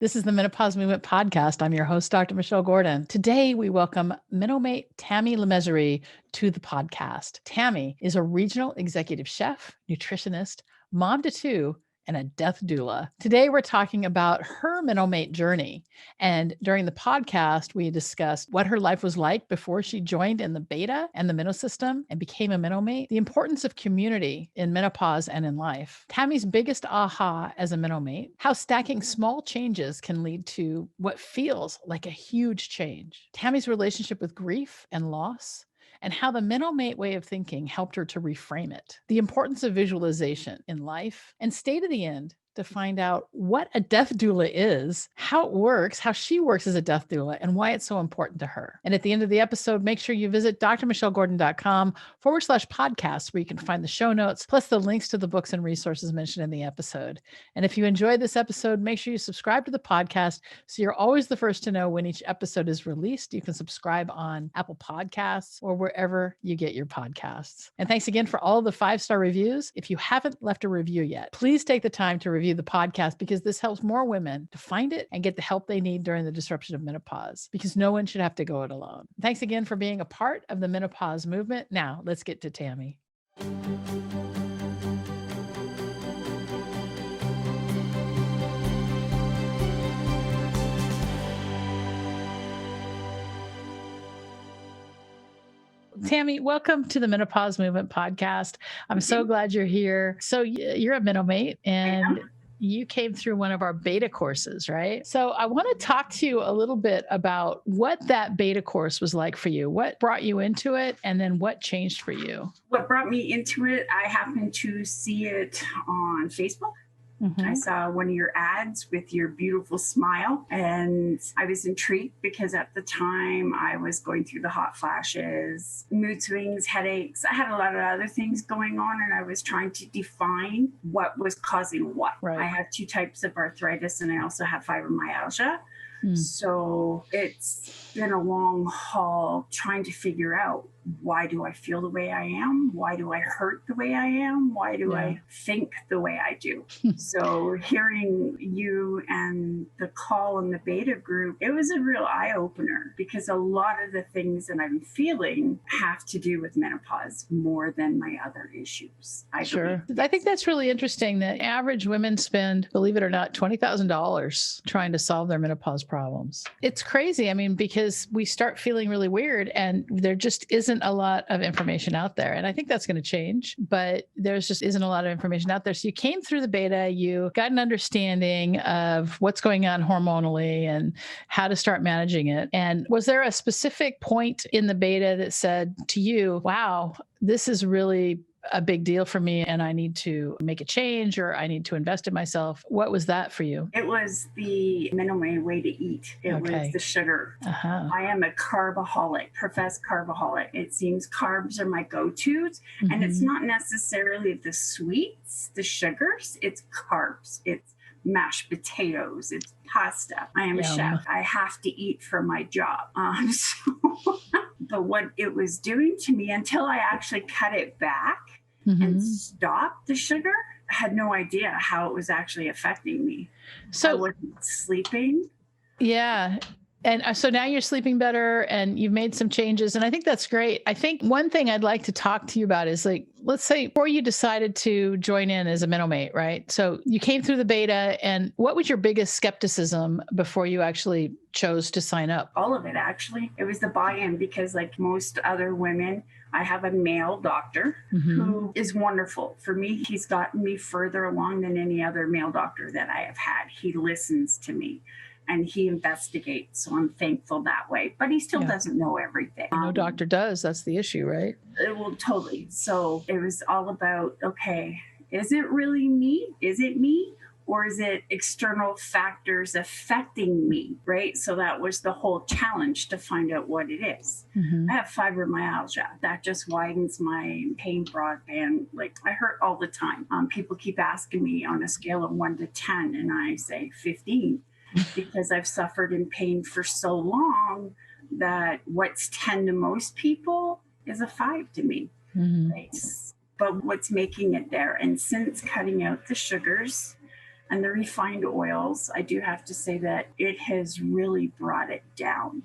This is the Menopause Movement podcast. I'm your host, Dr. Michelle Gordon. Today, we welcome MENO-Mate Tammy LeMesurier to the podcast. Tammy is a regional executive chef, nutritionist, mom to two, and a death doula. Today, we're talking about her MENO-Mate journey. And during the podcast, we discussed what her life was like before she joined in the beta and the MENO system and became a MENO-Mate, the importance of community in menopause and in life, Tammy's biggest aha as a MENO-Mate, how stacking small changes can lead to what feels like a huge change, Tammy's relationship with grief and loss, and how the MENO-Mate way of thinking helped her to reframe it, the importance of visualization in life, and stay to the end to find out what a death doula is, how it works, how she works as a death doula, and why it's so important to her. And at the end of the episode, make sure you visit drmichellegordon.com/podcast, where you can find the show notes, plus the links to the books and resources mentioned in the episode. And if you enjoyed this episode, make sure you subscribe to the podcast so you're always the first to know when each episode is released. You can subscribe on Apple Podcasts or wherever you get your podcasts. And thanks again for all of the 5-star reviews. If you haven't left a review yet, please take the time to review the podcast, because this helps more women to find it and get the help they need during the disruption of menopause, because no one should have to go it alone. Thanks again for being a part of the menopause movement. Now let's get to Tammy. Tammy, welcome to the Menopause Movement podcast. I'm so glad you're here. So you're a MENO-Mate and you came through one of our beta courses, right? So I want to talk to you a little bit about what that beta course was like for you. What brought you into it, and then what changed for you? What brought me into it, I happened to see it on Facebook. I saw one of your ads with your beautiful smile, and I was intrigued because at the time I was going through the hot flashes, mood swings, headaches. I had a lot of other things going on, and I was trying to define what was causing what. Right. I have 2 types of arthritis, and I also have fibromyalgia. So it's been a long haul trying to figure out, why do I feel the way I am? Why do I hurt the way I am? Why do I think the way I do? So hearing you and the call in the beta group, it was a real eye-opener, because a lot of the things that I'm feeling have to do with menopause more than my other issues. I think that's really interesting that average women spend, believe it or not, $20,000 trying to solve their menopause problems. It's crazy. I mean, because we start feeling really weird and there just isn't a lot of information out there. And I think that's going to change, but there's just isn't a lot of information out there. So you came through the beta, you got an understanding of what's going on hormonally and how to start managing it. And was there a specific point in the beta that said to you, wow, this is really a big deal for me and I need to make a change, or I need to invest in myself? What was that for you? It was the MENO-Mate way to eat. It was the sugar. I am a carbaholic, professed carbaholic. It seems carbs are my go-tos, and it's not necessarily the sweets, the sugars, it's carbs. It's mashed potatoes, it's pasta. I am a chef. I have to eat for my job. But what it was doing to me, until I actually cut it back and stopped the sugar, I had no idea how it was actually affecting me. So I wasn't sleeping. Yeah. And so now you're sleeping better and you've made some changes. And I think that's great. I think one thing I'd like to talk to you about is, like, let's say before you decided to join in as a MENO-Mate, right? So you came through the beta, and what was your biggest skepticism before you actually chose to sign up? All of it, actually. It was the buy-in, because like most other women, I have a male doctor who is wonderful. For me, he's gotten me further along than any other male doctor that I have had. He listens to me and he investigates. So I'm thankful that way, but he still doesn't know everything. No doctor does. That's the issue, right? Well, totally. So it was all about, okay, is it really me? Is it me? Or is it external factors affecting me, right? So that was the whole challenge, to find out what it is. I have fibromyalgia. That just widens my pain broadband. Like, I hurt all the time. People keep asking me on a scale of 1 to 10, and I say 15, because I've suffered in pain for so long that what's 10 to most people is a 5 to me. Right? But what's making it there? And since cutting out the sugars, and the refined oils, I do have to say that it has really brought it down.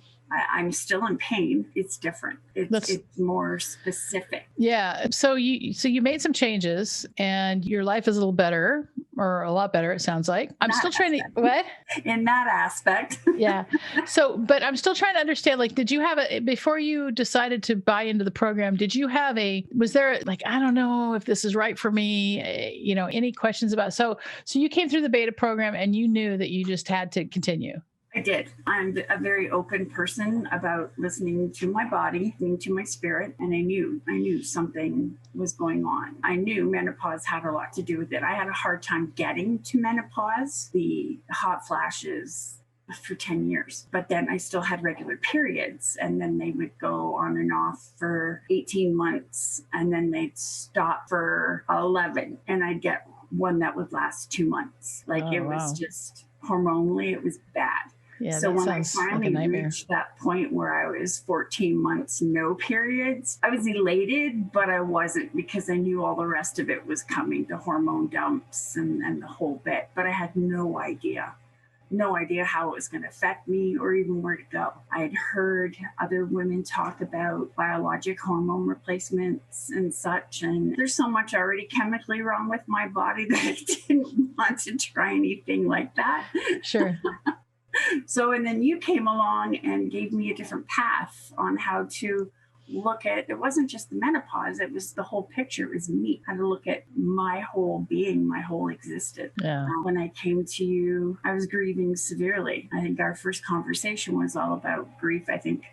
I'm still in pain. It's different. It's more specific. Yeah. So you made some changes and your life is a little better, or a lot better, it sounds like. I'm still trying to, what? In that aspect. Yeah. So, but I'm still trying to understand, like, did you have before you decided to buy into the program, did you have was there like, I don't know if this is right for me, any questions about, so you came through the beta program and you knew that you just had to continue. I did. I'm a very open person about listening to my body, listening to my spirit, and I knew something was going on. I knew menopause had a lot to do with it. I had a hard time getting to menopause, the hot flashes for 10 years, but then I still had regular periods, and then they would go on and off for 18 months, and then they'd stop for 11, and I'd get one that would last 2 months. Was just hormonally, it was bad. Yeah, so when I finally reached that point where I was 14 months, no periods, I was elated, but I wasn't, because I knew all the rest of it was coming, the hormone dumps and the whole bit. But I had no idea how it was going to affect me or even where to go. I had heard other women talk about biologic hormone replacements and such, and there's so much already chemically wrong with my body that I didn't want to try anything like that. Sure. So, and then you came along and gave me a different path on how to look at, it wasn't just the menopause, it was the whole picture. It was me, how to look at my whole being, my whole existence. Yeah. When I came to you, I was grieving severely. I think our first conversation was all about grief. I think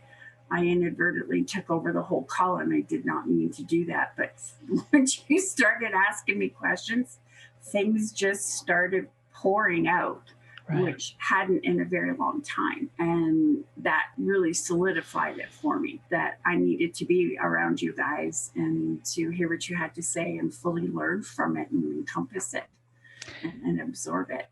I inadvertently took over the whole call, and I did not mean to do that. But when you started asking me questions, things just started pouring out. Right. Which hadn't in a very long time. And that really solidified it for me, that I needed to be around you guys and to hear what you had to say and fully learn from it and encompass it and absorb it.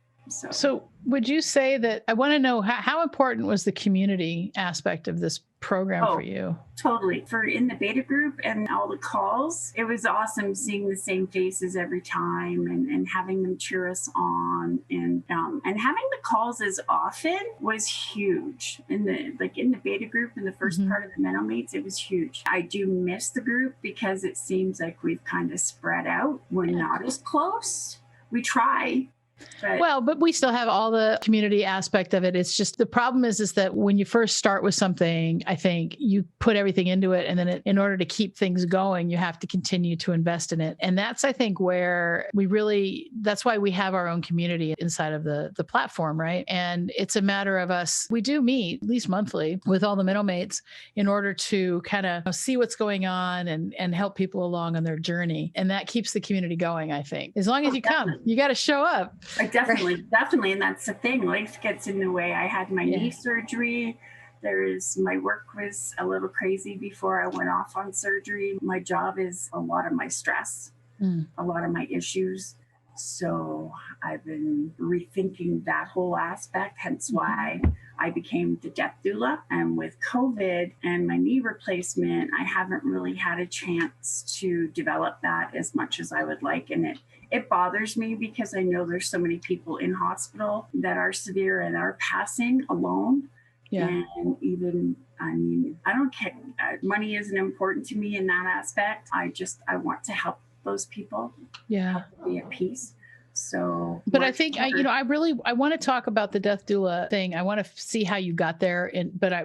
So would you say that, I want to know how important was the community aspect of this program for you? Totally. For in the beta group and all the calls, it was awesome seeing the same faces every time and having them cheer us on, and having the calls as often was huge. In the beta group, in the first part of the MENO-Mates, it was huge. I do miss the group because it seems like we've kind of spread out. We're not as close. We try. But we still have all the community aspect of it. It's just the problem is that when you first start with something, I think you put everything into it, and then in order to keep things going, you have to continue to invest in it. And that's, I think, where that's why we have our own community inside of the platform, right? And it's a matter of us, we do meet at least monthly with all the MENO-Mates in order to kind of see what's going on and help people along on their journey. And that keeps the community going, I think. As long as you come, you got to show up. Definitely. And that's the thing. Life gets in the way. I had my knee surgery. My work was a little crazy before I went off on surgery. My job is a lot of my stress, a lot of my issues. So I've been rethinking that whole aspect, hence why I became the death doula. And with COVID and my knee replacement, I haven't really had a chance to develop that as much as I would like. And it bothers me because I know there's so many people in hospital that are severe and are passing alone. Yeah. And even, I don't care. Money isn't important to me in that aspect. I want to help those people. Yeah. Be at peace. So, but I think I want to talk about the death doula thing. I want to see how you got there.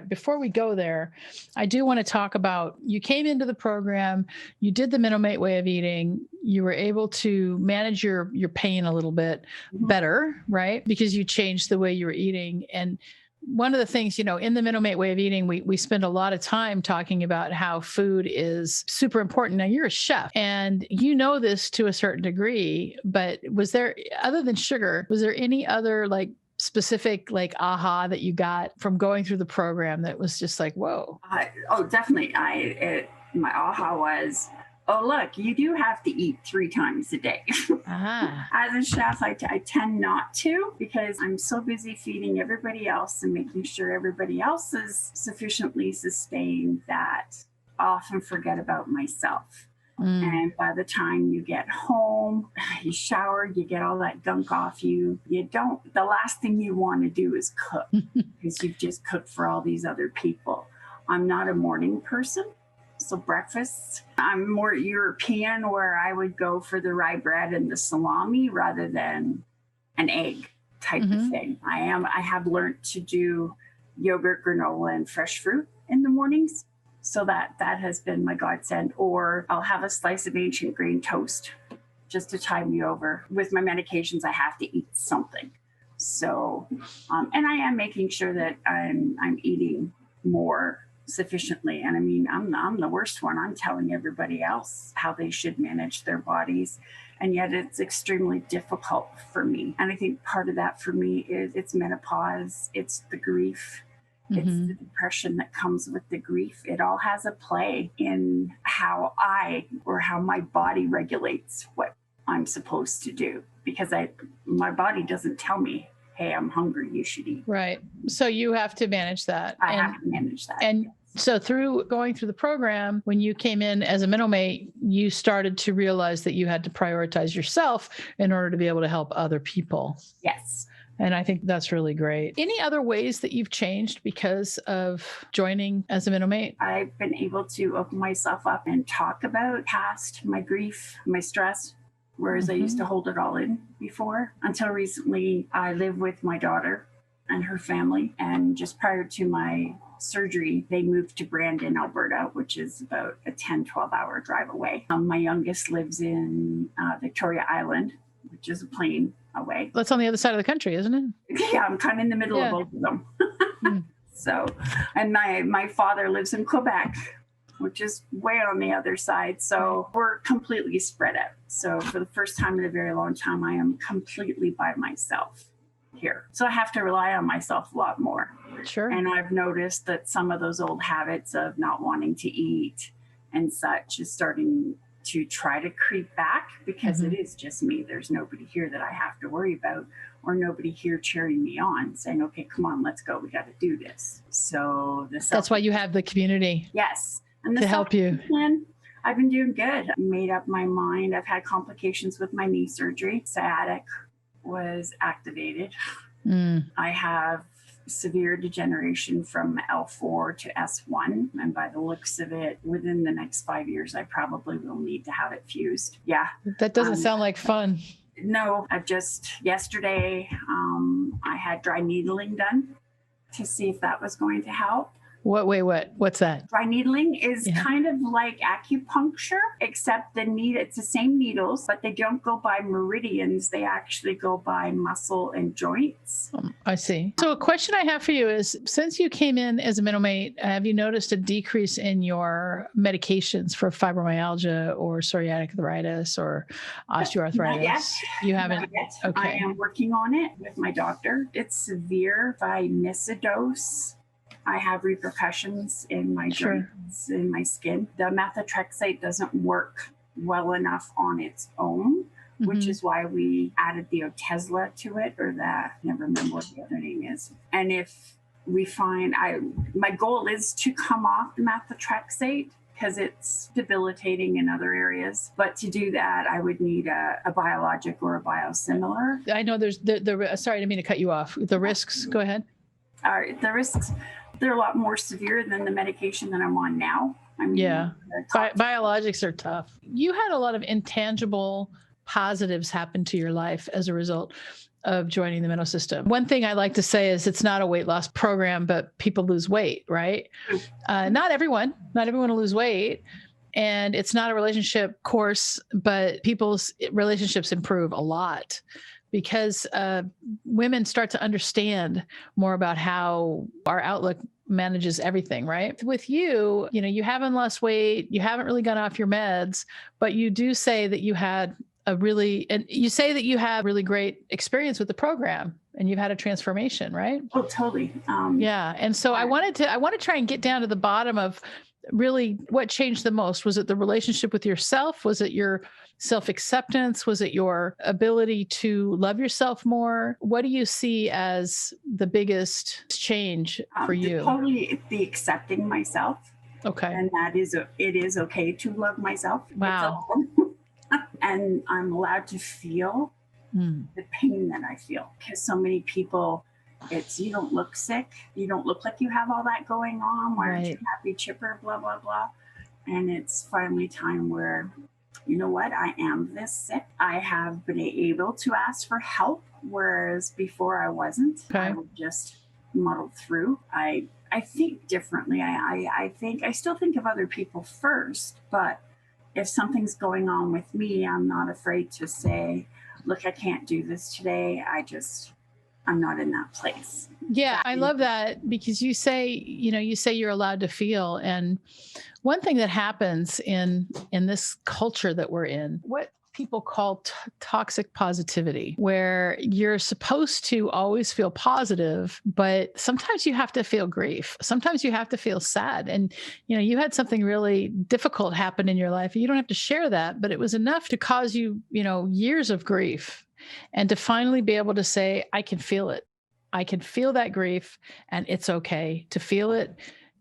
Before we go there, I do want to talk about, you came into the program, you did the MENO-Mate way of eating, you were able to manage your pain a little bit better, right? Because you changed the way you were eating. And one of the things, in the MENO-Mate way of eating, we spend a lot of time talking about how food is super important. Now, you're a chef and you know this to a certain degree, but was there, other than sugar, was there any other specific aha that you got from going through the program that was just like, whoa? Definitely. My aha was, oh, look, you do have to eat 3 times a day. As a chef, I tend not to, because I'm so busy feeding everybody else and making sure everybody else is sufficiently sustained that I often forget about myself. And by the time you get home, you shower, you get all that gunk off you. The last thing you want to do is cook because you've just cooked for all these other people. I'm not a morning person. So breakfast, I'm more European where I would go for the rye bread and the salami rather than an egg type of thing. I have learned to do yogurt, granola, and fresh fruit in the mornings. So that has been my godsend. Or I'll have a slice of ancient grain toast just to tide me over. With my medications, I have to eat something. So, and I am making sure that I'm eating more sufficiently. And I mean, I'm the worst one. I'm telling everybody else how they should manage their bodies. And yet it's extremely difficult for me. And I think part of that for me is it's menopause, it's the grief, it's the depression that comes with the grief. It all has a play in how my body regulates what I'm supposed to do, because my body doesn't tell me, hey, I'm hungry, you should eat. Right. So you have to manage that. I have to manage that. And so going through the program, when you came in as a MENO-Mate, you started to realize that you had to prioritize yourself in order to be able to help other people. Yes. And I think that's really great. Any other ways that you've changed because of joining as a MENO-Mate? I've been able to open myself up and talk about past, my grief, my stress, whereas I used to hold it all in before. Until recently, I live with my daughter and her family. And just prior to my surgery, they moved to Brandon, Alberta, which is about a 10, 12-hour drive away. My youngest lives in Victoria Island, which is a plane away. That's on the other side of the country, isn't it? Yeah, I'm kind of in the middle of both of them. So, and my father lives in Quebec, which is way on the other side. So we're completely spread out. So for the first time in a very long time, I am completely by myself here. So I have to rely on myself a lot more. Sure. And I've noticed that some of those old habits of not wanting to eat and such is starting to try to creep back, because it is just me. There's nobody here that I have to worry about, or nobody here cheering me on saying, okay, come on, let's go. We got to do this. So that's why you have the community. Yes. And to help you. I've been doing good. I made up my mind. I've had complications with my knee surgery. Sciatic was activated. I have severe degeneration from L4 to S1. And by the looks of it, within the next 5 years, I probably will need to have it fused. Yeah. That doesn't sound like fun. No, yesterday, I had dry needling done to see if that was going to help. What's that? Dry needling is kind of like acupuncture, except it's the same needles, but they don't go by meridians. They actually go by muscle and joints. I see. So a question I have for you is, since you came in as a MENO-Mate, have you noticed a decrease in your medications for fibromyalgia or psoriatic arthritis or osteoarthritis? Not yet. You haven't? Not yet. Okay. I am working on it with my doctor. It's severe. If I miss a dose, I have repercussions in my joints, in my skin. The methotrexate doesn't work well enough on its own, which is why we added the Otezla to it, or I never remember what the other name is. And if we find, my goal is to come off the methotrexate because it's debilitating in other areas. But to do that, I would need a biologic or a biosimilar. I know there's sorry, I didn't mean to cut you off. The risks, go ahead. The risks, they're a lot more severe than the medication that I'm on now. I mean, biologics are tough. You had a lot of intangible positives happen to your life as a result of joining the MENO system. One thing I like to say is it's not a weight loss program, but people lose weight, right? Not everyone will lose weight. And it's not a relationship course, but people's relationships improve a lot because women start to understand more about how our outlook manages everything, right? With you, you haven't lost weight, you haven't really gone off your meds, but you do say that you had you say that you have really great experience with the program and you've had a transformation, right? Oh, totally. Yeah. And so I want to try and get down to the bottom of really what changed the most. Was it the relationship with yourself? Was it your self-acceptance? Was it your ability to love yourself more? What do you see as the biggest change for you? Totally the accepting myself. Okay. And it is okay to love myself. Wow. And I'm allowed to feel the pain that I feel, because so many people, it's, you don't look sick. You don't look like you have all that going on. Why aren't you happy, chipper, blah, blah, blah. And it's finally time where, you know what? I am this sick. I have been able to ask for help, whereas before I wasn't. Okay. I would just muddle through. I think differently. I still think of other people first, but if something's going on with me, I'm not afraid to say, look, I can't do this today. I'm not in that place. Yeah, I love that, because you say you're allowed to feel. And one thing that happens in this culture that we're in, what people call toxic positivity, where you're supposed to always feel positive, but sometimes you have to feel grief. Sometimes you have to feel sad. And, you had something really difficult happen in your life. You don't have to share that, but it was enough to cause you, years of grief, and to finally be able to say, I can feel it. I can feel that grief, and it's okay to feel it.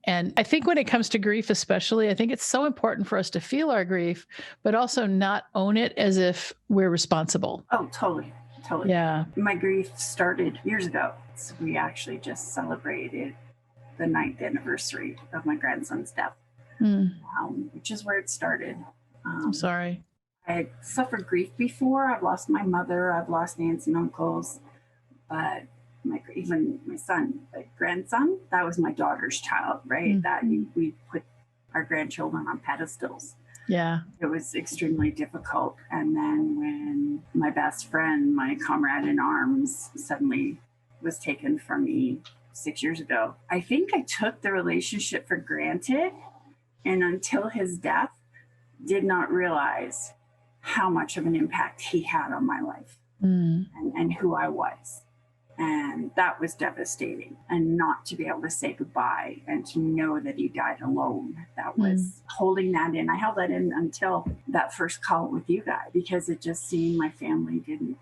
And I think when it comes to grief, especially, I think it's so important for us to feel our grief, but also not own it as if we're responsible. Oh, totally. Totally. Yeah. My grief started years ago. So we actually just celebrated the 9th anniversary of my grandson's death, which is where it started. I'm sorry. I suffered grief before. I've lost my mother. I've lost aunts and uncles. But even my son, my grandson, that was my daughter's child, right? That we put our grandchildren on pedestals. Yeah. It was extremely difficult. And then when my best friend, my comrade in arms, suddenly was taken from me 6 years ago, I think I took the relationship for granted, and until his death, did not realize how much of an impact he had on my life and who I was. And that was devastating. And not to be able to say goodbye and to know that he died alone, that was holding that in. I held that in until that first call with you guys, because it just seemed my family didn't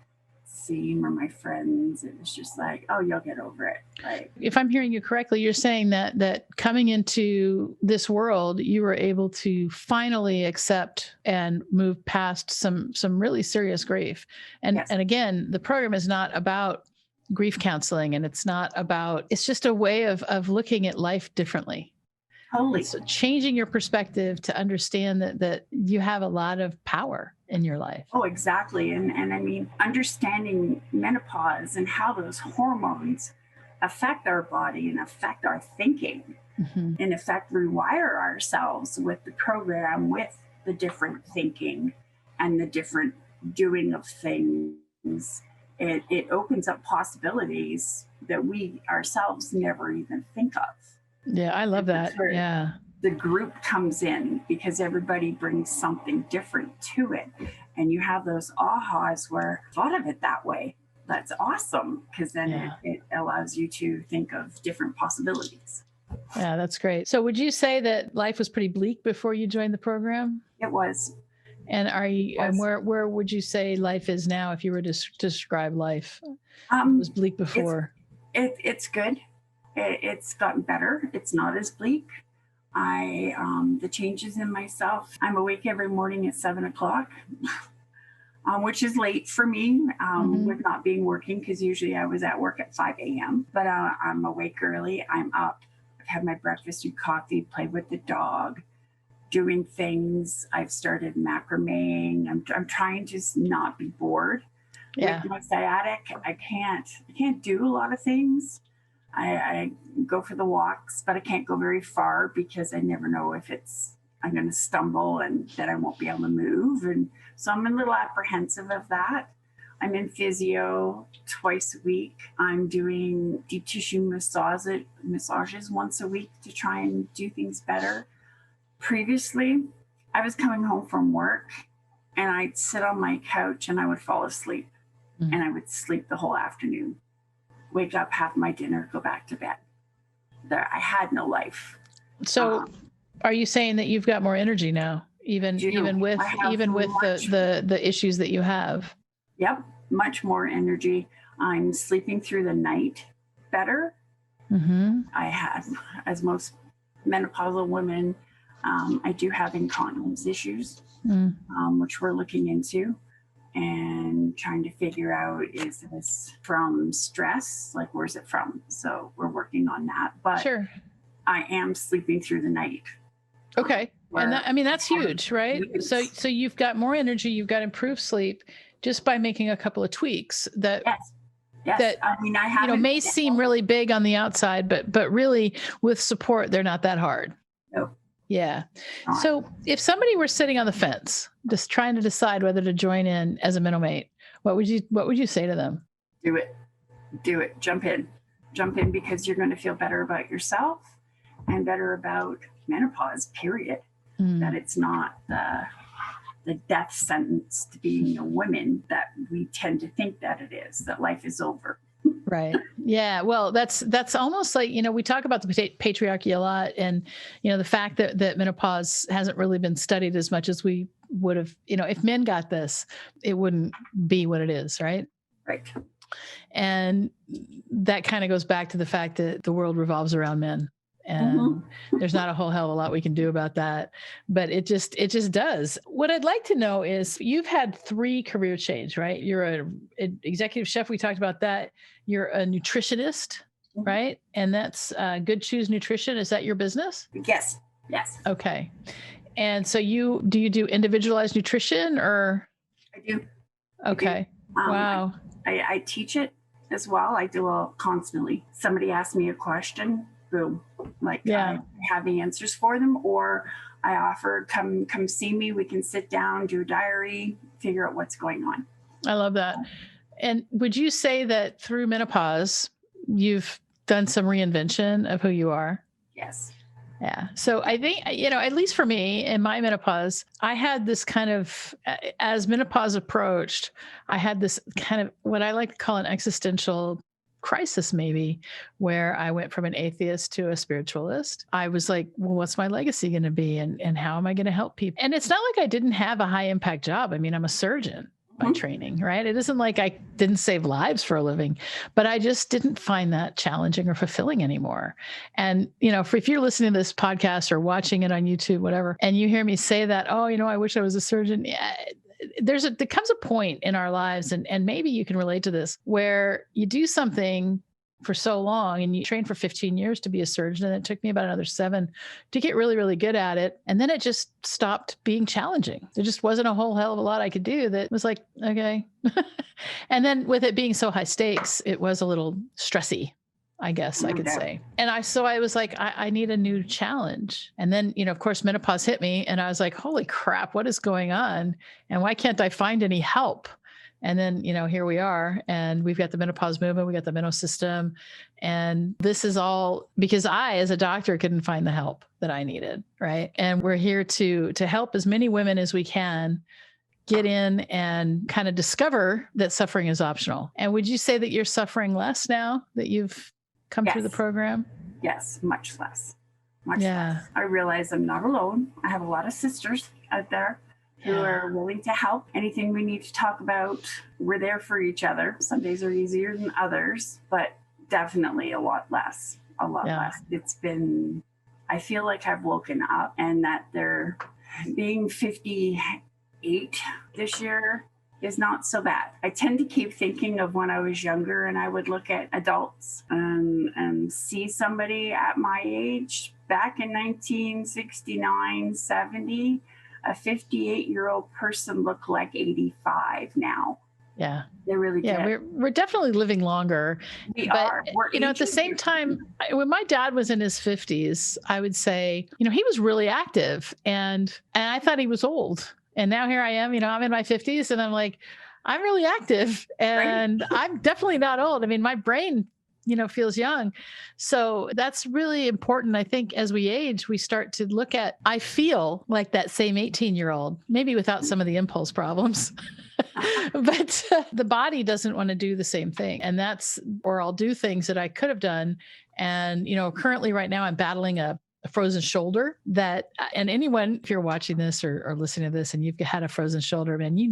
see him, or my friends. It was just like, oh, you'll get over it. Right. If I'm hearing you correctly, you're saying that coming into this world, you were able to finally accept and move past some really serious grief. And Yes. And again, the program is not about grief counseling, and it's just a way of looking at life differently. Totally. So changing your perspective to understand that you have a lot of power in your life. Oh, exactly. And I mean, understanding menopause and how those hormones affect our body and affect our thinking, in effect, rewire ourselves with the program, with the different thinking and the different doing of things. It opens up possibilities that we ourselves never even think of. Yeah, I love that. Yeah. The group comes in because everybody brings something different to it. And you have those ahas where I thought of it that way. That's awesome, because then it allows you to think of different possibilities. Yeah, that's great. So would you say that life was pretty bleak before you joined the program? It was. And where would you say life is now if you were to describe life? It was bleak before. It's good. It's gotten better. It's not as bleak. The changes in myself. I'm awake every morning at 7:00, which is late for me, with not being working, because usually I was at work at 5 a.m. But I'm awake early. I'm up. I've had my breakfast and coffee, played with the dog, doing things. I've started macrameing. I'm trying to not be bored. Yeah. With my sciatic, I can't do a lot of things. I go for the walks, but I can't go very far because I never know if I'm going to stumble and that I won't be able to move. And so I'm a little apprehensive of that. I'm in physio twice a week. I'm doing deep tissue massages once a week to try and do things better. Previously, I was coming home from work and I'd sit on my couch and I would fall asleep, and I would sleep the whole afternoon. Wake up, have my dinner, go back to bed. I had no life. So are you saying that you've got more energy now, even with the issues that you have? Yep, much more energy. I'm sleeping through the night better. I have, as most menopausal women, I do have incontinence issues, which we're looking into and trying to figure out, is this from stress? Like, where's it from? So we're working on that. But sure. I am sleeping through the night. Okay. And that, I mean, that's huge, right? So you've got more energy, you've got improved sleep just by making a couple of tweaks that, yes. That, I mean, I have, may seem really big on the outside, but really with support, they're not that hard. No. Yeah. So if somebody were sitting on the fence, just trying to decide whether to join in as a MENO-Mate, what would you say to them? Do it. Jump in, because you're going to feel better about yourself and better about menopause, period. That it's not the death sentence to being a woman that we tend to think that it is, that life is over. Right. Yeah. Well, that's almost like, we talk about the patriarchy a lot, and, the fact that menopause hasn't really been studied as much as we would have, if men got this, it wouldn't be what it is. Right. Right. And that kind of goes back to the fact that the world revolves around men. And there's not a whole hell of a lot we can do about that, but it just does. What I'd like to know is, you've had 3 career change, right? You're an executive chef. We talked about that. You're a nutritionist, right? And that's Good Choose Nutrition. Is that your business? Yes. Okay. And so do you do individualized nutrition, or? I do. Okay. Wow. I teach it as well. I do it constantly. Somebody asks me a question, boom, I have the answers for them, or I offer, come see me. We can sit down, do a diary, figure out what's going on. I love that. And would you say that through menopause, you've done some reinvention of who you are? Yes. Yeah. So I think, at least for me in my menopause, I had this kind of, as menopause approached, I had this kind of what I like to call an existential crisis, maybe, where I went from an atheist to a spiritualist. I was like, well, what's my legacy going to be? And how am I going to help people? And it's not like I didn't have a high impact job. I mean, I'm a surgeon by training, right? It isn't like I didn't save lives for a living, but I just didn't find that challenging or fulfilling anymore. And, if you're listening to this podcast or watching it on YouTube, whatever, and you hear me say that, oh, I wish I was a surgeon. There comes a point in our lives, and maybe you can relate to this, where you do something for so long and you train for 15 years to be a surgeon. And it took me about another 7 to get really, really good at it. And then it just stopped being challenging. There just wasn't a whole hell of a lot I could do that was like, okay. And then with it being so high stakes, it was a little stressy, I guess I could say. And I was like, I need a new challenge. And then, of course, menopause hit me, and I was like, holy crap, what is going on? And why can't I find any help? And then, here we are, and we've got the Menopause Movement, we got the MENO system. And this is all because I, as a doctor, couldn't find the help that I needed. Right. And we're here to help as many women as we can get in and kind of discover that suffering is optional. And would you say that you're suffering less now that you've come through the program? Yes, much less. Much less. I realize I'm not alone. I have a lot of sisters out there who are willing to help. Anything we need to talk about, we're there for each other. Some days are easier than others, but definitely a lot less. It's been, I feel like I've woken up, and that they're being 58 this year is not so bad. I tend to keep thinking of when I was younger, and I would look at adults and see somebody at my age back in 1969, 70, a 58-year-old person looked like 85 now. Yeah. They really did. Yeah, we're definitely living longer. We are. At the same time, when my dad was in his 50s, I would say, he was really active, and I thought he was old. And now here I am, I'm in my 50s, and I'm like, I'm really active, and I'm definitely not old. I mean, my brain, feels young. So that's really important. I think as we age, we start to look at, I feel like that same 18-year-old, maybe without some of the impulse problems, but the body doesn't want to do the same thing. And or I'll do things that I could have done. And, currently right now I'm battling a a frozen shoulder that, and anyone, if you're watching this or listening to this and you've had a frozen shoulder, man, you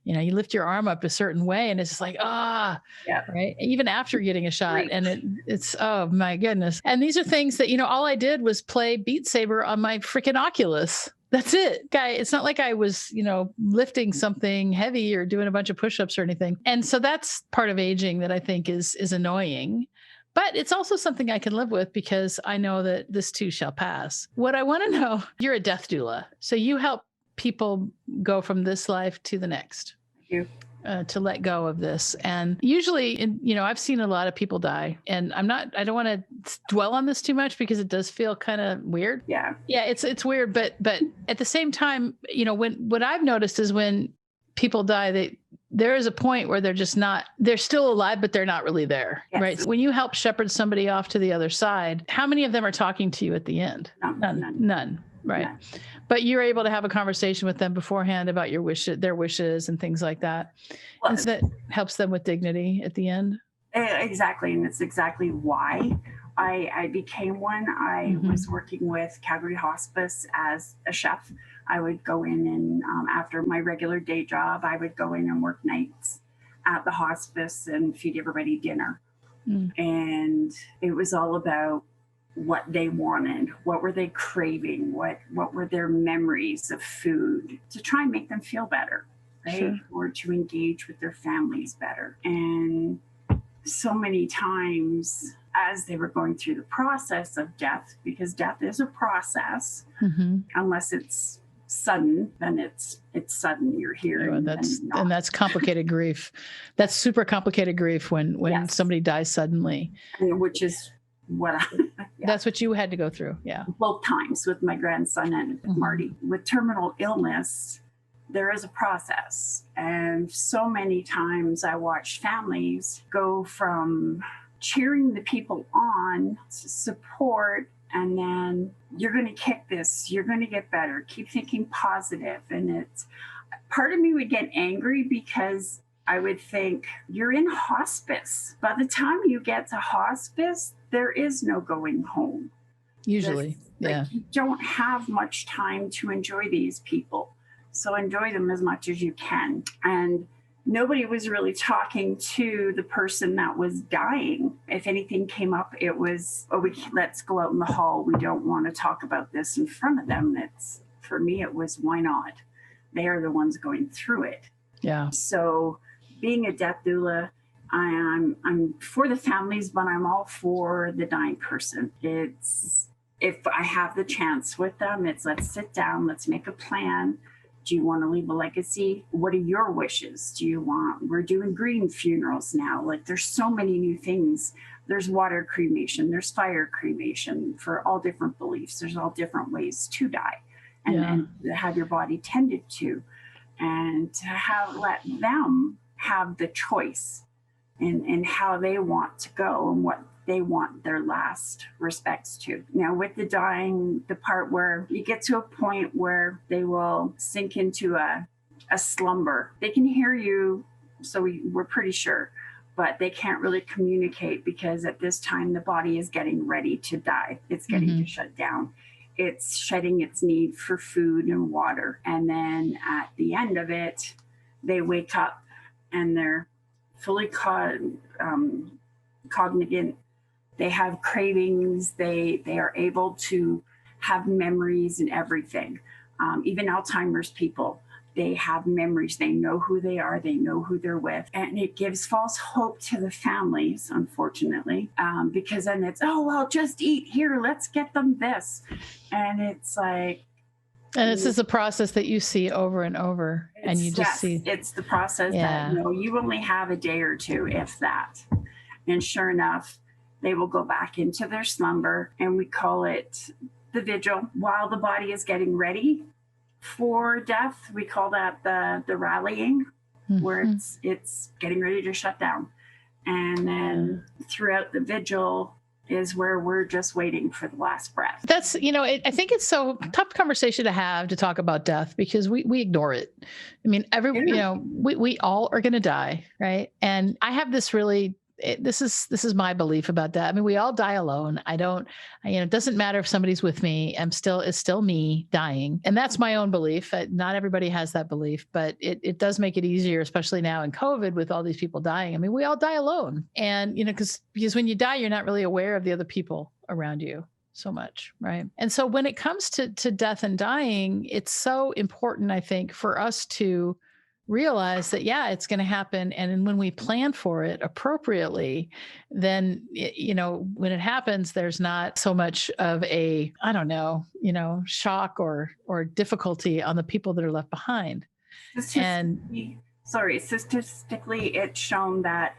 you lift your arm up a certain way and it's just like, right. Even after getting a shot. And it's, oh my goodness. And these are things that, all I did was play Beat Saber on my freaking Oculus. That's it, guy. It's not like I was, lifting something heavy or doing a bunch of push-ups or anything. And so that's part of aging that I think is annoying. But it's also something I can live with because I know that this too shall pass. What I want to know, you're a death doula. So you help people go from this life to the next. Thank you. To let go of this. And usually, I've seen a lot of people die, and I don't want to dwell on this too much because it does feel kind of weird. Yeah. Yeah. It's weird. But at the same time, what I've noticed is when people die, there is a point where they're still alive, but they're not really there. Yes. Right. So when you help shepherd somebody off to the other side, how many of them are talking to you at the end? None. Right. Yeah. But you're able to have a conversation with them beforehand about their wishes and things like that. Well, and so that helps them with dignity at the end. Exactly. And it's exactly why I became one. I was working with Calgary Hospice as a chef. I would go in and after my regular day job, I would go in and work nights at the hospice and feed everybody dinner. And it was all about what they wanted, what were they craving, what were their memories of food, to try and make them feel better, right? Sure. Or to engage with their families better. And so many times as they were going through the process of death, because death is a process, unless it's sudden, then it's sudden, you're here. And that's complicated grief. That's super complicated grief when somebody dies suddenly. Which is what that's what you had to go through. Yeah. Both times with my grandson and Marty. With terminal illness, there is a process. And so many times I watched families go from cheering the people on to support, and then you're going to kick this, you're going to get better, keep thinking positive. And it's part of me would get angry because I would think, you're in hospice. By the time you get to hospice, there is no going home. Usually, you don't have much time to enjoy these people. So enjoy them as much as you can. And nobody was really talking to the person that was dying. If anything came up, it was, let's go out in the hall. We don't want to talk about this in front of them. For me, it was, why not? They are the ones going through it. Yeah. So being a death doula, I'm for the families, but I'm all for the dying person. It's, if I have the chance with them, it's let's sit down, let's make a plan. Do you want to leave a legacy? What are your wishes? We're doing green funerals now. Like, there's so many new things. There's water cremation, there's fire cremation for all different beliefs. There's all different ways to die and have your body tended to, and to let them have the choice in how they want to go and what they want their last respects to. Now, with the dying, the part where you get to a point where they will sink into a slumber. They can hear you, so we're pretty sure, but they can't really communicate because at this time the body is getting ready to die. It's getting to shut down. It's shedding its need for food and water. And then at the end of it, they wake up and they're fully cognizant. They have cravings. They are able to have memories and everything. Even Alzheimer's people, they have memories. They know who they are. They know who they're with. And it gives false hope to the families, unfortunately, because then it's, oh, well, just eat here. Let's get them this. And it's like. And this is a process that you see over and over. And you just see. It's the process that, you only have a day or two, if that. And sure enough, they will go back into their slumber, and we call it the vigil. While the body is getting ready for death, we call that the rallying, where it's getting ready to shut down. And then throughout the vigil is where we're just waiting for the last breath. That's, I think it's so tough conversation to have to talk about death because we ignore it. I mean, we all are going to die, right? And I have this really this is my belief about that. I mean, we all die alone. It doesn't matter if somebody's with me. It's still me dying. And that's my own belief. Not everybody has that belief, but it does make it easier, especially now in COVID with all these people dying. I mean, we all die alone. And, because when you die, you're not really aware of the other people around you so much, right? And so when it comes to death and dying, it's so important, I think, for us to realize that, yeah, it's going to happen. And when we plan for it appropriately, then, when it happens, there's not so much of a, shock or difficulty on the people that are left behind. Statistically, it's shown that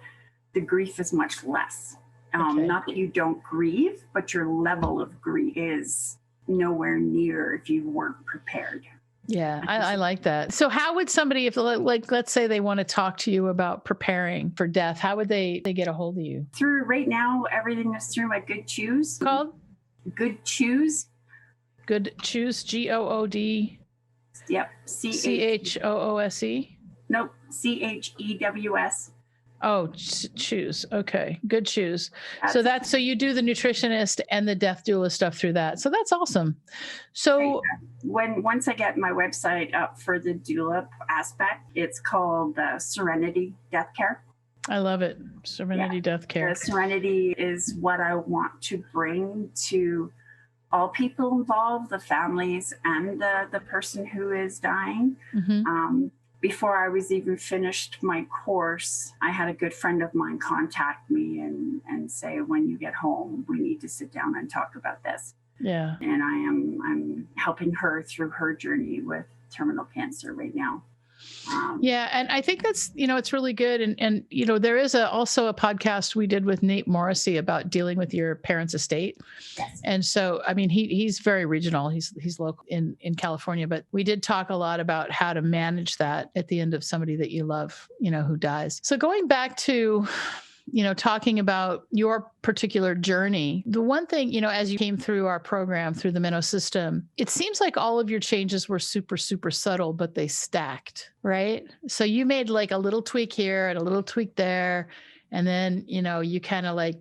the grief is much less. Not that you don't grieve, but your level of grief is nowhere near if you weren't prepared. Yeah, I like that. So how would somebody, if let's say they want to talk to you about preparing for death, how would they get a hold of you? Right now, everything is through my Good Choose. Called? Good Choose. Good Choose, GOOD? Yep. CHOOSE? Nope, CHEWS. Oh, Choose. Okay. Good Choose. So you do the nutritionist and the death doula stuff through that. So that's awesome. So once I get my website up for the doula aspect, it's called Serenity Death Care. I love it. Serenity Death Care. The Serenity is what I want to bring to all people involved, the families and the person who is dying. Mm-hmm. Before I was even finished my course, I had a good friend of mine contact me and say, when you get home, we need to sit down and talk about this. Yeah. And I'm helping her through her journey with terminal cancer right now. Yeah. And I think that's, it's really good. And there is also a podcast we did with Nate Morrissey about dealing with your parents' estate. Yes. And so, I mean, he's very regional. He's local in California, but we did talk a lot about how to manage that at the end of somebody that you love, who dies. So going back to, talking about your particular journey, the one thing, as you came through our program, through the MENO system, it seems like all of your changes were super, super subtle, but they stacked, right? So you made like a little tweak here and a little tweak there. And then, you kind of like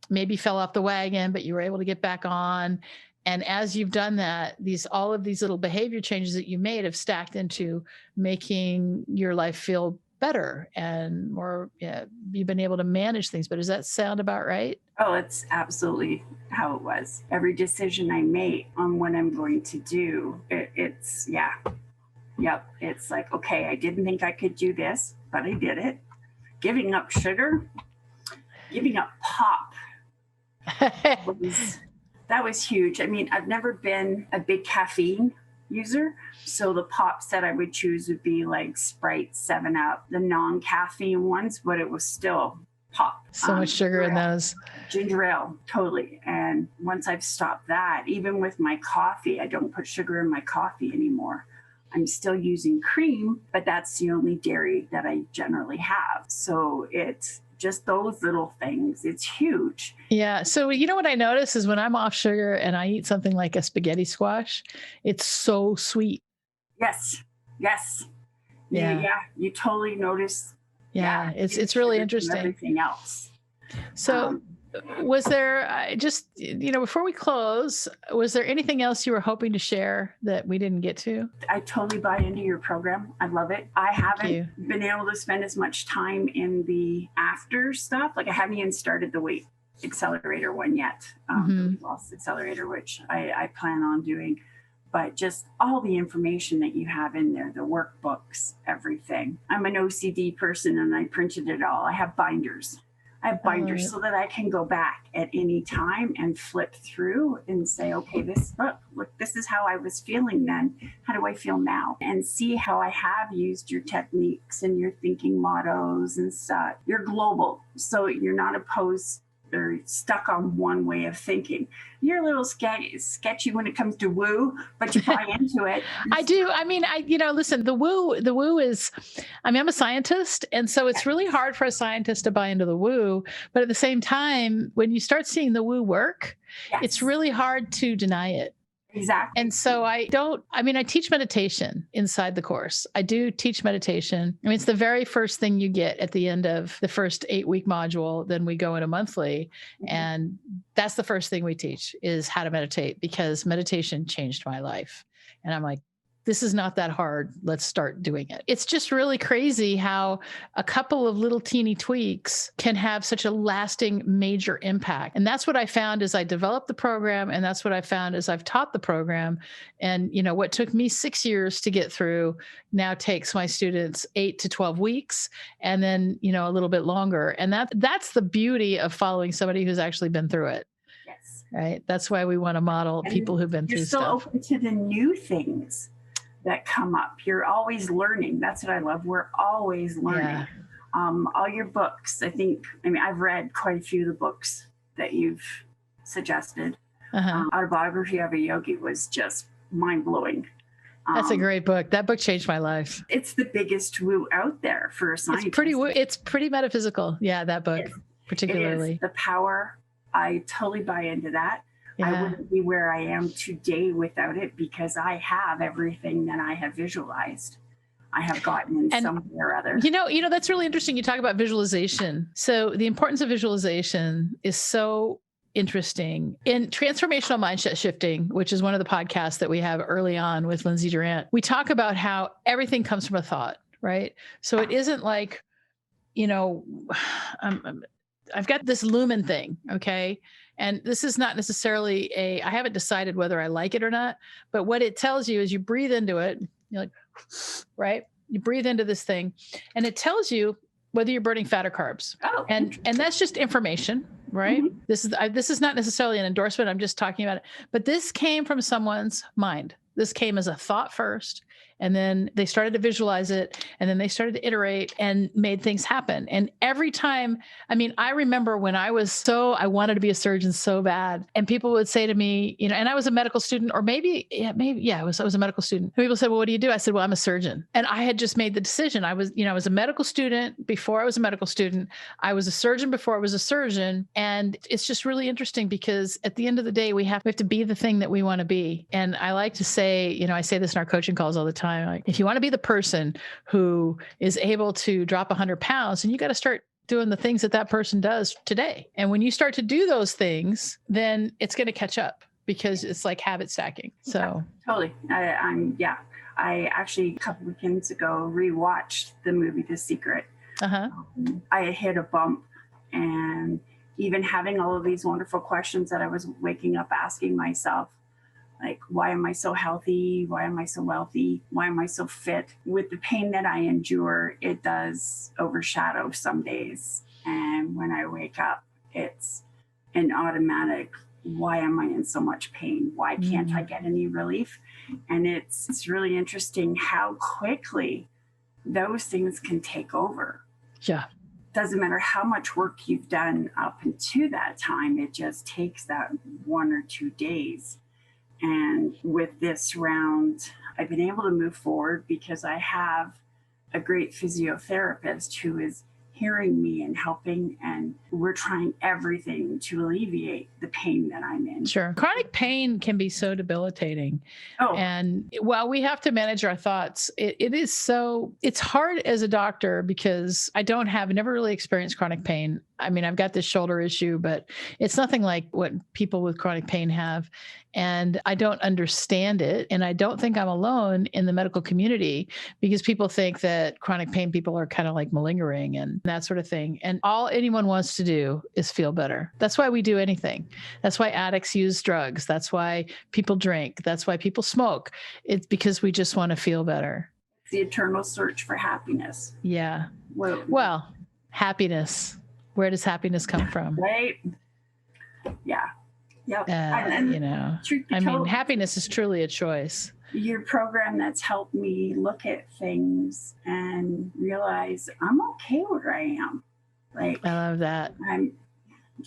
maybe fell off the wagon, but you were able to get back on. And as you've done that, all of these little behavior changes that you made have stacked into making your life feel better and more, you've been able to manage things. But does that sound about right? Oh, it's absolutely how it was. Every decision I make on what I'm going to do, it's it's like, okay, I didn't think I could do this, but I did it. Giving up sugar, giving up pop. That was huge. I mean, I've never been a big caffeine user. So the pops that I would choose would be like Sprite, 7-Up, the non-caffeine ones, but it was still pop. So much sugar in those. Ginger ale, totally. And once I've stopped that, even with my coffee, I don't put sugar in my coffee anymore. I'm still using cream, but that's the only dairy that I generally have. So it's just those little things. It's huge. Yeah. So, what I notice is when I'm off sugar and I eat something like a spaghetti squash, it's so sweet. Yes. Yeah. You totally notice. Yeah. It's really interesting. Everything else. So was there before we close, was there anything else you were hoping to share that we didn't get to? I totally buy into your program. I love it. I haven't been able to spend as much time in the after stuff. Like I haven't even started the weight accelerator one yet. The loss accelerator, which I plan on doing. But just all the information that you have in there, the workbooks, everything. I'm an OCD person and I printed it all. I have binders. So that I can go back at any time and flip through and say, okay, look, this is how I was feeling then. How do I feel now? And see how I have used your techniques and your thinking mottos and stuff. You're global, so you're not opposed or stuck on one way of thinking. You're a little sketchy when it comes to woo, but you buy into it. I do. I mean, listen, the woo is, I'm a scientist. And so it's really hard for a scientist to buy into the woo. But at the same time, when you start seeing the woo work, it's really hard to deny it. Exactly. And so I teach meditation inside the course. I do teach meditation. I mean, it's the very first thing you get at the end of the first 8-week module. Then we go into monthly. Mm-hmm. And that's the first thing we teach is how to meditate, because meditation changed my life. And I'm like, this is not that hard. Let's start doing it. It's just really crazy how a couple of little teeny tweaks can have such a lasting major impact. And that's what I found as I developed the program. And that's what I found as I've taught the program. And, what took me 6 years to get through now takes my students 8 to 12 weeks. And then, a little bit longer. And that's the beauty of following somebody who's actually been through it. Yes. Right. That's why we want to model people who've been through stuff. You're still open to the new things that come up. You're always learning. That's what I love. We're always learning. Yeah. All your books, I've read quite a few of the books that you've suggested. Autobiography of a Yogi was just mind-blowing. That's a great book. That book changed my life. It's the biggest woo out there for a scientist. It's pretty metaphysical. Yeah, that book particularly. It is. The power, I totally buy into that. Yeah. I wouldn't be where I am today without it, because I have everything that I have visualized. I have gotten in some way or other. That's really interesting. You talk about visualization. So the importance of visualization is so interesting. In transformational mindset shifting, which is one of the podcasts that we have early on with Lindsay Durant, we talk about how everything comes from a thought, right? So it isn't like, I've got this lumen thing, okay? And this is not necessarily I haven't decided whether I like it or not, but what it tells you is you breathe into it, you're like, right? You breathe into this thing and it tells you whether you're burning fat or carbs. Oh, and that's just information, right? Mm-hmm. This is not necessarily an endorsement. I'm just talking about it, but this came from someone's mind. This came as a thought first, and then they started to visualize it, and then they started to iterate and made things happen. And every time, I remember when I wanted to be a surgeon so bad, and people would say to me, and I was a medical student, or I was a medical student. And people said, well, what do you do? I said, well, I'm a surgeon. And I had just made the decision. I was a medical student before I was a medical student. I was a surgeon before I was a surgeon. And it's just really interesting, because at the end of the day, we have to be the thing that we want to be. And I like to say, I say this in our coaching calls all the time, like, if you want to be the person who is able to drop 100 pounds, and you got to start doing the things that person does today. And when you start to do those things, then it's going to catch up, because it's like habit stacking. So yeah, totally. I actually a couple weekends ago rewatched the movie The Secret. I hit a bump, and even having all of these wonderful questions that I was waking up asking myself, like, why am I so healthy? Why am I so wealthy? Why am I so fit? With the pain that I endure, it does overshadow some days. And when I wake up, it's an automatic, why am I in so much pain? Why can't I get any relief? And it's really interesting how quickly those things can take over. Yeah. Doesn't matter how much work you've done up until that time, it just takes that 1 or 2 days. And with this round, I've been able to move forward because I have a great physiotherapist who is hearing me and helping, and we're trying everything to alleviate the pain that I'm in. Sure. Chronic pain can be so debilitating. And while we have to manage our thoughts, it's hard as a doctor, because I never really experienced chronic pain. I've got this shoulder issue, but it's nothing like what people with chronic pain have. And I don't understand it. And I don't think I'm alone in the medical community, because people think that chronic pain people are kind of like malingering and that sort of thing. And all anyone wants to do is feel better. That's why we do anything. That's why addicts use drugs. That's why people drink. That's why people smoke. It's because we just want to feel better. It's the eternal search for happiness. Yeah. Well, happiness. Where does happiness come from? Right. Yeah. Yep. Happiness is truly a choice. Your program that's helped me look at things and realize I'm okay where I am. Like, I love that.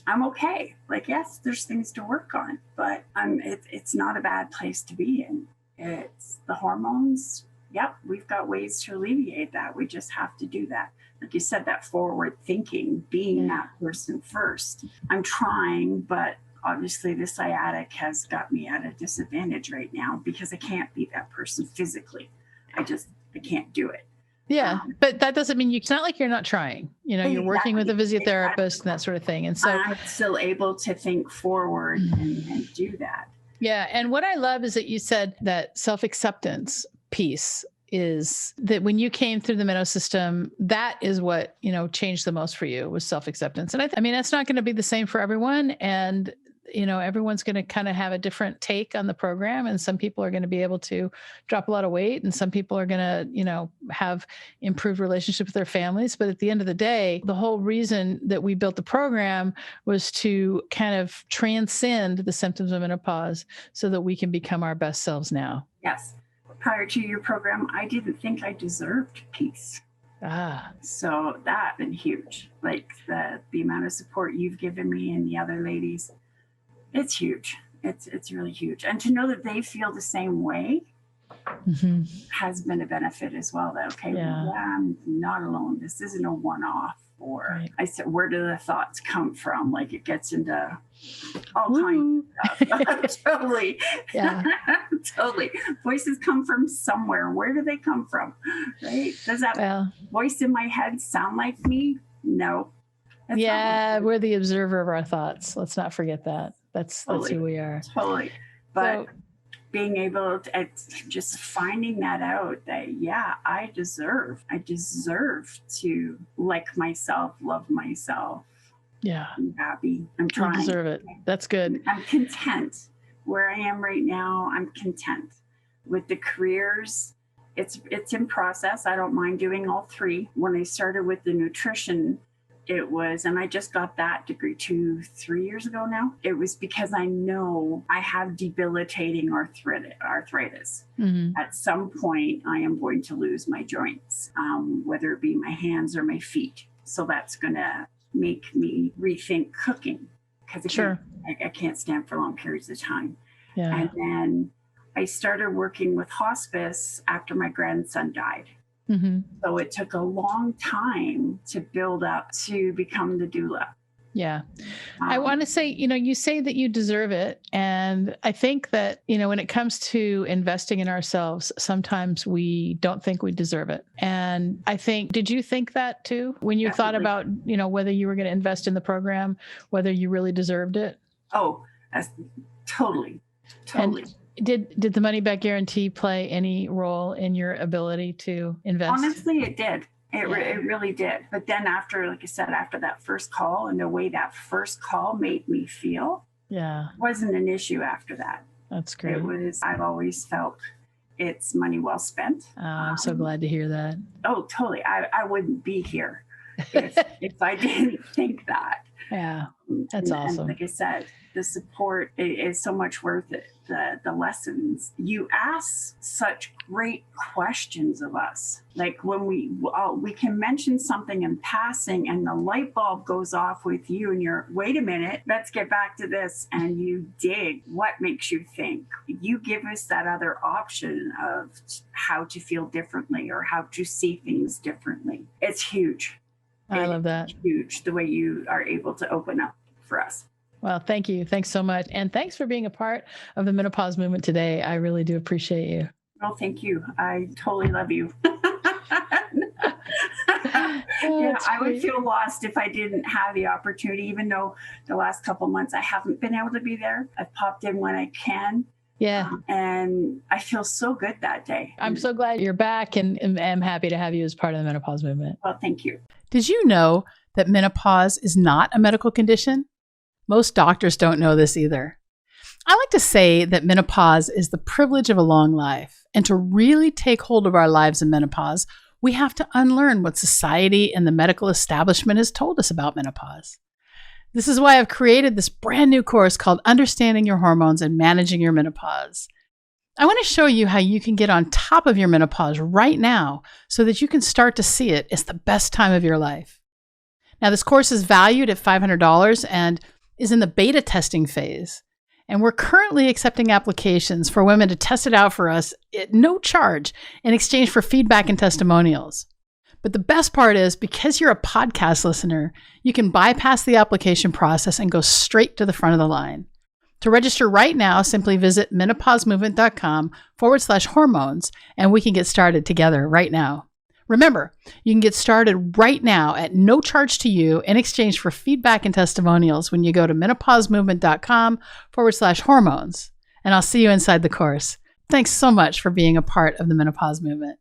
I'm okay. Like, yes, there's things to work on, but it's not a bad place to be in. It's the hormones. Yep. We've got ways to alleviate that. We just have to do that. Like you said, that forward thinking, being that person first. I'm trying, but obviously the sciatic has got me at a disadvantage right now because I can't be that person physically. I can't do it. Yeah. But that doesn't mean it's not like you're not trying, you're working with a physiotherapist and that sort of thing. And so I'm still able to think forward and do that. Yeah. And what I love is that you said that self-acceptance piece is that when you came through the MENO system, that is what, changed the most for you was self-acceptance. And I mean, that's not going to be the same for everyone. And, everyone's going to kind of have a different take on the program. And some people are going to be able to drop a lot of weight. And some people are going to, have improved relationships with their families. But at the end of the day, the whole reason that we built the program was to kind of transcend the symptoms of menopause so that we can become our best selves now. Yes. Prior to your program, I didn't think I deserved peace. So that's been huge. Like the amount of support you've given me and the other ladies, it's huge. It's really huge. And to know that they feel the same way has been a benefit as well. That, okay, I'm not alone. This isn't a one-off. Or right. I said, where do the thoughts come from? Like it gets into all kinds of stuff. Totally. Yeah. Totally. Voices come from somewhere. Where do they come from? Right? Does that voice in my head sound like me? No. We're the observer of our thoughts. Let's not forget that. That's who we are. Totally. But being able to just finding that out that, I deserve to like myself, love myself. Yeah. I'm happy. I'm trying. You deserve it. That's good. I'm content. Where I am right now, I'm content. With the careers, it's in process. I don't mind doing all three. When I started with the nutrition, it was, and I just got that degree 2-3 years ago now. It was because I know I have debilitating arthritis. At some point, I am going to lose my joints, whether it be my hands or my feet. So that's going to make me rethink cooking because I can't stand for long periods of time. Yeah. And then I started working with hospice after my grandson died. So it took a long time to build up to become the doula. Yeah. I want to say, you say that you deserve it. And I think that, when it comes to investing in ourselves, sometimes we don't think we deserve it. And I think, did you think that too? When you thought about, whether you were going to invest in the program, whether you really deserved it? Oh, totally. And did the money back guarantee play any role in your ability to invest? Honestly, it did. It really did. But then after, like I said, after that first call and the way that first call made me feel, wasn't an issue after that. That's great. I've always felt it's money well spent. I'm so glad to hear that. Oh, totally. I wouldn't be here if I didn't think that. Yeah, that's awesome. And like I said, the support is so much worth it. The lessons. You ask such great questions of us. Like when we can mention something in passing and the light bulb goes off with you and you're, wait a minute, let's get back to this. And you dig what makes you think. You give us that other option of how to feel differently or how to see things differently. It's huge. I love that. It's huge the way you are able to open up for us. Well, thank you. Thanks so much. And thanks for being a part of the Menopause Movement today. I really do appreciate you. Oh, thank you. I totally love you. I would feel lost if I didn't have the opportunity, even though the last couple of months I haven't been able to be there. I've popped in when I can. Yeah. And I feel so good that day. I'm so glad you're back and am happy to have you as part of the Menopause Movement. Well, thank you. Did you know that menopause is not a medical condition? Most doctors don't know this either. I like to say that menopause is the privilege of a long life. And to really take hold of our lives in menopause, we have to unlearn what society and the medical establishment has told us about menopause. This is why I've created this brand new course called Understanding Your Hormones and Managing Your Menopause. I want to show you how you can get on top of your menopause right now so that you can start to see it as the best time of your life. Now, this course is valued at $500 and is in the beta testing phase. And we're currently accepting applications for women to test it out for us at no charge in exchange for feedback and testimonials. But the best part is, because you're a podcast listener, you can bypass the application process and go straight to the front of the line. To register right now, simply visit menopausemovement.com/hormones, and we can get started together right now. Remember, you can get started right now at no charge to you in exchange for feedback and testimonials when you go to menopausemovement.com/hormones. And I'll see you inside the course. Thanks so much for being a part of the Menopause Movement.